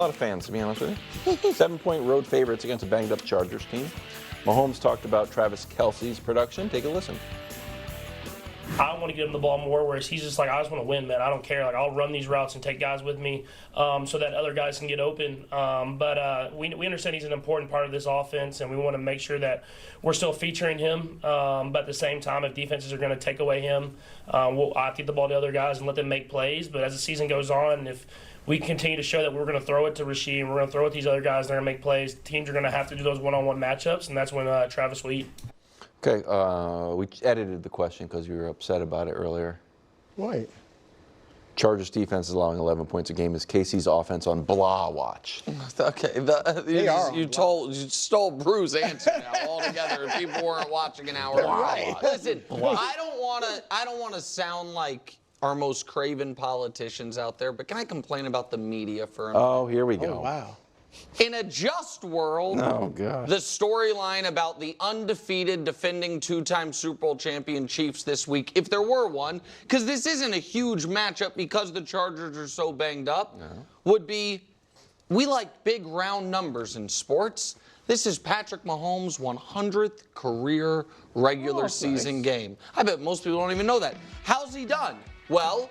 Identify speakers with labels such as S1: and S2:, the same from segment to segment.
S1: A lot of fans, to be honest with you. 7-point road favorites against a banged-up Chargers team. Mahomes talked about Travis Kelce's production. Take a listen.
S2: I want to get him the ball more, whereas he's just like, I just want to win, man. I don't care. Like, I'll run these routes and take guys with me so that other guys can get open. But we understand he's an important part of this offense, and we want to make sure that we're still featuring him. But at the same time, if defenses are going to take away him, I'll get the ball to other guys and let them make plays. But as the season goes on, if we continue to show that we're going to throw it to Rasheed, we're going to throw it to these other guys, they're going to make plays, teams are going to have to do those one-on-one matchups, and that's when Travis will eat.
S1: Okay, we edited the question because you were upset about it earlier.
S3: Right.
S1: Chargers defense is allowing 11 points a game. Is KC's offense on blah watch?
S4: Okay, you stole Bruce's answer now altogether. If people weren't watching an hour.
S3: Right.
S4: Listen, I don't want to sound like our most craven politicians out there, but can I complain about the media for a minute?
S1: Oh, here we go.
S3: Oh, wow.
S4: In a just world, the storyline about the undefeated defending two-time Super Bowl champion Chiefs this week, if there were one, because this isn't a huge matchup because the Chargers are so banged up, would be, we like big round numbers in sports. This is Patrick Mahomes' 100th career regular season game. I bet most people don't even know that. How's he done? Well,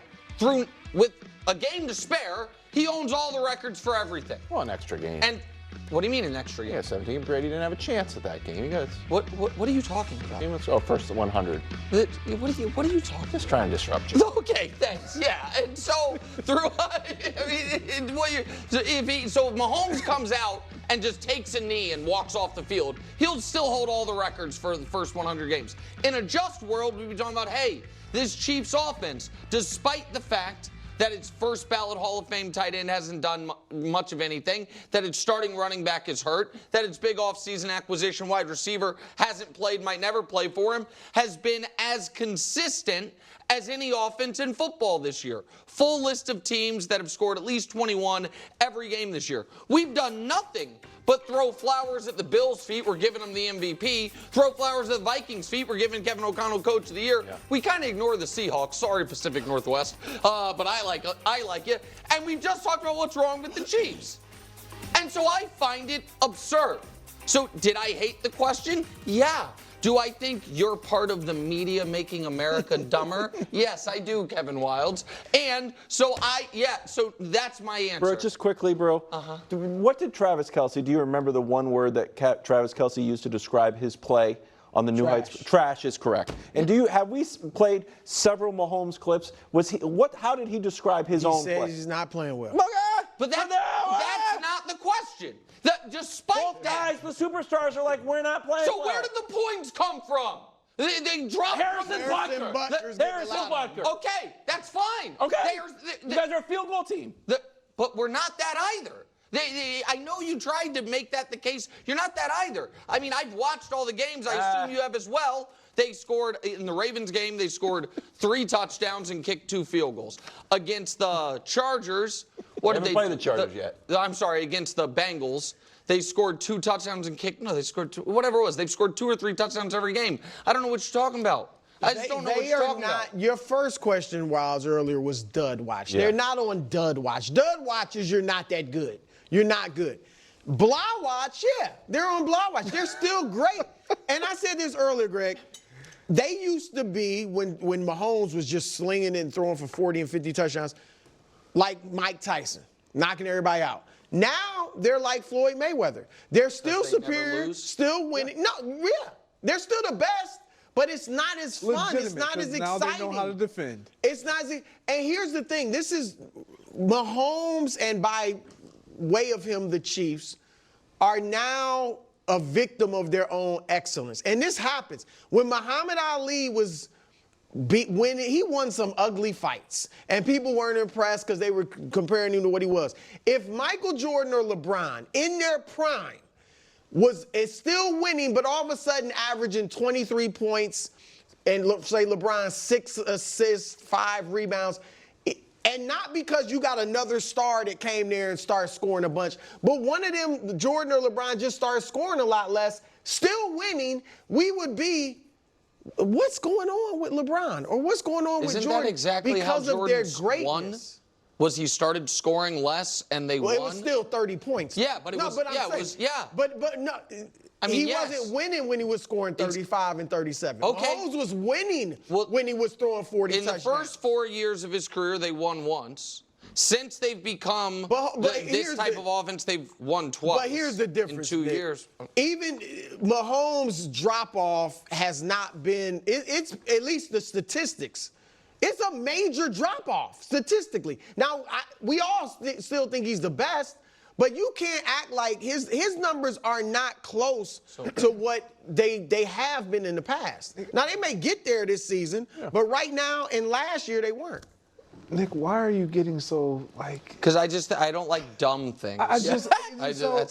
S4: with a game to spare, he owns all the records for everything.
S1: Well, an extra game.
S4: And what do you mean an extra game?
S1: Yeah, 17. Brady didn't have a chance at that game.
S4: What are you talking about?
S1: First 100.
S4: What are you talking?
S1: Just trying to disrupt you.
S4: Okay, thanks. Yeah, and so through, if Mahomes comes out and just takes a knee and walks off the field, he'll still hold all the records for the first 100 games. In a just world, we'd be talking about, hey, this Chiefs offense, despite the fact that its first ballot Hall of Fame tight end hasn't done much of anything, that its starting running back is hurt, that its big offseason acquisition wide receiver hasn't played, might never play for him, has been as consistent as any offense in football this year. Full list of teams that have scored at least 21 every game this year. We've done nothing but throw flowers at the Bills' feet. We're giving them the MVP. Throw flowers at the Vikings' feet. We're giving Kevin O'Connell Coach of the Year. Yeah. We kind of ignore the Seahawks. Sorry, Pacific Northwest. But I like it. And we've just talked about what's wrong with the Chiefs. And so I find it absurd. So did I hate the question? Yeah. Do I think you're part of the media making America dumber? Yes, I do, Kevin Wildes. And so so that's my answer.
S1: Bro, just quickly, bro. What did Travis Kelce, do you remember the one word that Travis Kelce used to describe his play on the New Heights? Trash is correct. And have we played several Mahomes clips? How did he describe his own play?
S3: He says he's not playing well.
S4: But that's not the question. Despite
S1: both guys, the superstars are like, we're not playing.
S4: So where did the points come from? They dropped
S1: Harrison Butker.
S4: Okay, that's fine.
S1: Okay, you guys are a field goal team.
S4: But we're not that either. I know you tried to make that the case. You're not that either. I mean, I've watched all the games. I assume you have as well. They scored, in the Ravens game, they scored 3 touchdowns and kicked 2 field goals. Against the Chargers,
S1: what did they play the Chargers yet?
S4: I'm sorry, against the Bengals, they scored 2 touchdowns and kicked, they scored 2, whatever it was. They've scored 2 or 3 touchdowns every game. I don't know what you're talking about. I just don't know what you're talking about.
S3: Your first question, Wiles, earlier was dud watch. Yeah. They're not on dud watch. Dud watch is you're not that good. You're not good. Blah watch, yeah, they're on blah watch. They're still great. And I said this earlier, Greg. They used to be, when Mahomes was just slinging it and throwing for 40 and 50 touchdowns, like Mike Tyson, knocking everybody out. Now they're like Floyd Mayweather. They're still superior, still winning. Yeah. No, yeah, they're still the best, but it's not as fun. It's not as exciting.
S5: Now they know how to defend.
S3: It's not as, and here's the thing. This is Mahomes, and by way of him, the Chiefs, are now a victim of their own excellence. And this happens. When Muhammad Ali when he won some ugly fights, and people weren't impressed because they were comparing him to what he was. If Michael Jordan or LeBron, in their prime, is still winning, but all of a sudden averaging 23 points, and say LeBron 6 assists, 5 rebounds, and not because you got another star that came there and started scoring a bunch, but one of them, Jordan or LeBron, just started scoring a lot less, still winning, we would be, what's going on with LeBron? Or what's going on with Jordan?
S4: Isn't that exactly
S3: because
S4: how
S3: of their
S4: Jordan's
S3: greatness?
S4: Was he started scoring less and they
S3: Well,
S4: won?
S3: it was still 30 points.
S4: Yeah, but it was.
S3: But I'm
S4: Yeah,
S3: saying,
S4: it was. Yeah.
S3: But no.
S4: I mean,
S3: he
S4: yes.
S3: wasn't winning when he was scoring 35 and 37.
S4: Okay.
S3: Mahomes was winning
S4: Well,
S3: when he was throwing 40
S4: In
S3: touchdowns.
S4: the first 4 years of his career, they won once. Since they've become this type of offense, they've won twice.
S3: But here's the difference.
S4: In 2
S3: Nick.
S4: years.
S3: Even Mahomes' drop-off has not been, it's at least the statistics. It's a major drop-off statistically. Now, we all still think he's the best, but you can't act like his numbers are not close to what they have been in the past. Now, they may get there this season, but right now and last year they weren't.
S5: Nick, why are you getting so like?
S4: Because I don't like dumb things.
S5: That's it. I just
S4: don't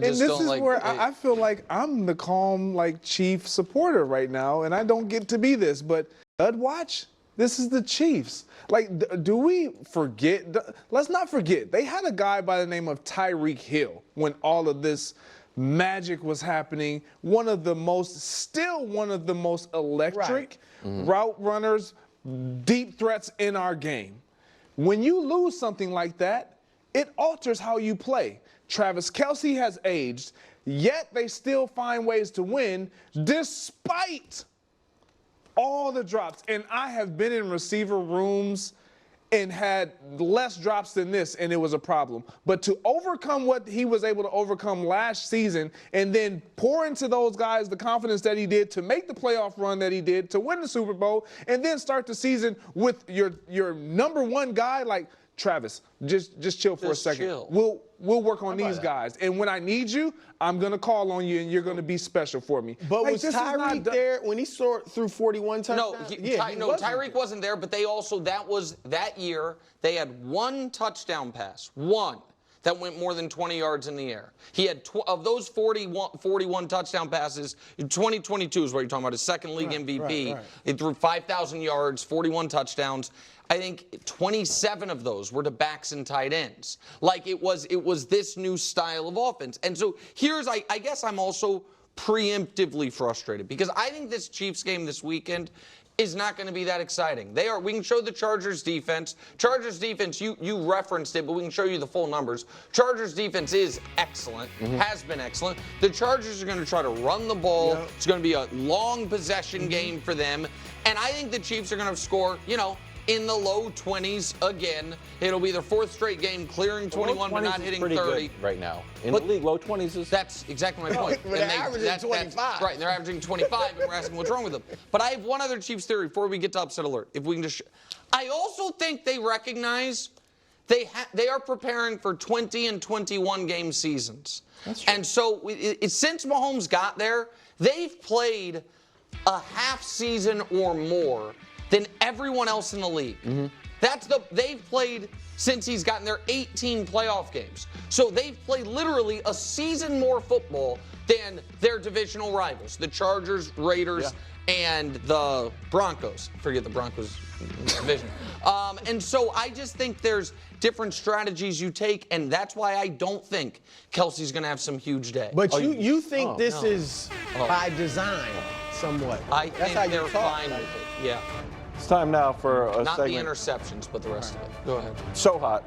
S5: this is
S4: like.
S5: where I feel like I'm the calm, like, Chief supporter right now, and I don't get to be this. But Dud watch, this is the Chiefs. Like, do we forget? Let's not forget. They had a guy by the name of Tyreek Hill when all of this magic was happening. Still one of the most electric route runners, deep threats in our game. When you lose something like that, it alters how you play. Travis Kelce has aged, yet they still find ways to win despite all the drops. And I have been in receiver rooms and had less drops than this, and it was a problem. But to overcome what he was able to overcome last season and then pour into those guys the confidence that he did to make the playoff run that he did, to win the Super Bowl, and then start the season with your number one guy, like, Travis, just chill for a second.
S4: Chill.
S5: We'll work on these guys. And when I need you, I'm going to call on you, and you're going to be special for me.
S3: But was Tyreek there when he threw 41 touchdowns?
S4: Tyreek wasn't there, but they also, that year, they had one touchdown pass, one, that went more than 20 yards in the air. He had, of those 41 touchdown passes, 2022 is what you're talking about, his second league MVP. He threw 5,000 yards, 41 touchdowns. I think 27 of those were to backs and tight ends. Like, it was this new style of offense. And so I guess I'm also preemptively frustrated because I think this Chiefs game this weekend is not going to be that exciting. We can show the Chargers defense. Chargers defense, you referenced it, but we can show you the full numbers. Chargers defense is excellent, has been excellent. The Chargers are going to try to run the ball. Yep. It's going to be a long possession game for them. And I think the Chiefs are going to score, in the low 20s again. It'll be their fourth straight game clearing 21 but not hitting 30.
S1: Good right now. In the league, low 20s is...
S4: That's exactly my point.
S3: They're averaging 25.
S4: Right, and they're averaging 25, and we're asking what's wrong with them. But I have one other Chiefs theory before we get to upset alert. If we can just... I also think they recognize they are preparing for 20 and 21 game seasons. That's true. And so since Mahomes got there, they've played a half season or more than everyone else in the league. They've played, since he's gotten there, 18 playoff games. So they've played literally a season more football than their divisional rivals, the Chargers, Raiders, and the Broncos. Forget the Broncos division. And so I just think there's different strategies you take, and that's why I don't think Kelce's going to have some huge day.
S3: But you think this is by design somewhat.
S4: I think they're fine with it, yeah.
S1: It's time now for a
S4: Not
S1: segment.
S4: the interceptions, but the rest of it. Go ahead.
S1: So hot.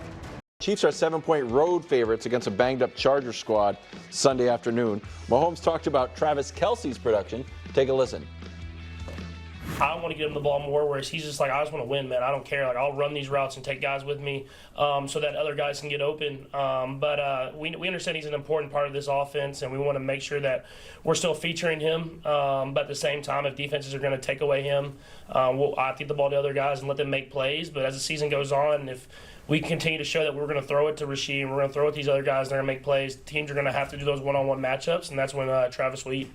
S1: Chiefs are 7-point road favorites against a banged-up Chargers squad Sunday afternoon. Mahomes talked about Travis Kelce's production. Take a listen.
S2: I want to get him the ball more, whereas he's just like, I just want to win, man. I don't care. Like, I'll run these routes and take guys with me so that other guys can get open. But we understand he's an important part of this offense, and we want to make sure that we're still featuring him. But at the same time, if defenses are going to take away him, I feed the ball to other guys and let them make plays. But as the season goes on, if we continue to show that we're going to throw it to Rasheed and we're going to throw it to these other guys, they're going to make plays, teams are going to have to do those one-on-one matchups, and that's when Travis will eat.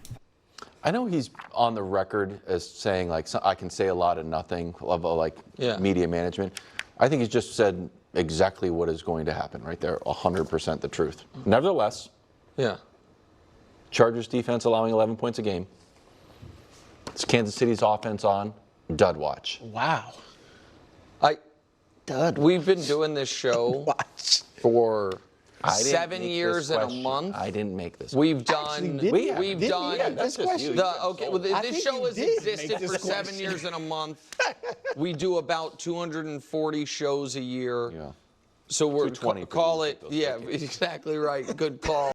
S1: I know he's on the record as saying, like, I can say a lot of nothing, of media management. I think he's just said exactly what is going to happen right there, 100% the truth. Nevertheless, Chargers defense allowing 11 points a game. It's Kansas City's offense on dud watch.
S3: Wow.
S4: We've been doing this show for 7 years and a month.
S1: I didn't make this.
S4: We've done.
S1: That's just you.
S4: This show has existed for 7 years and a month. We do about 240 shows a year. So we're
S1: 220
S4: call
S1: for
S4: it, yeah, exactly right. Good call.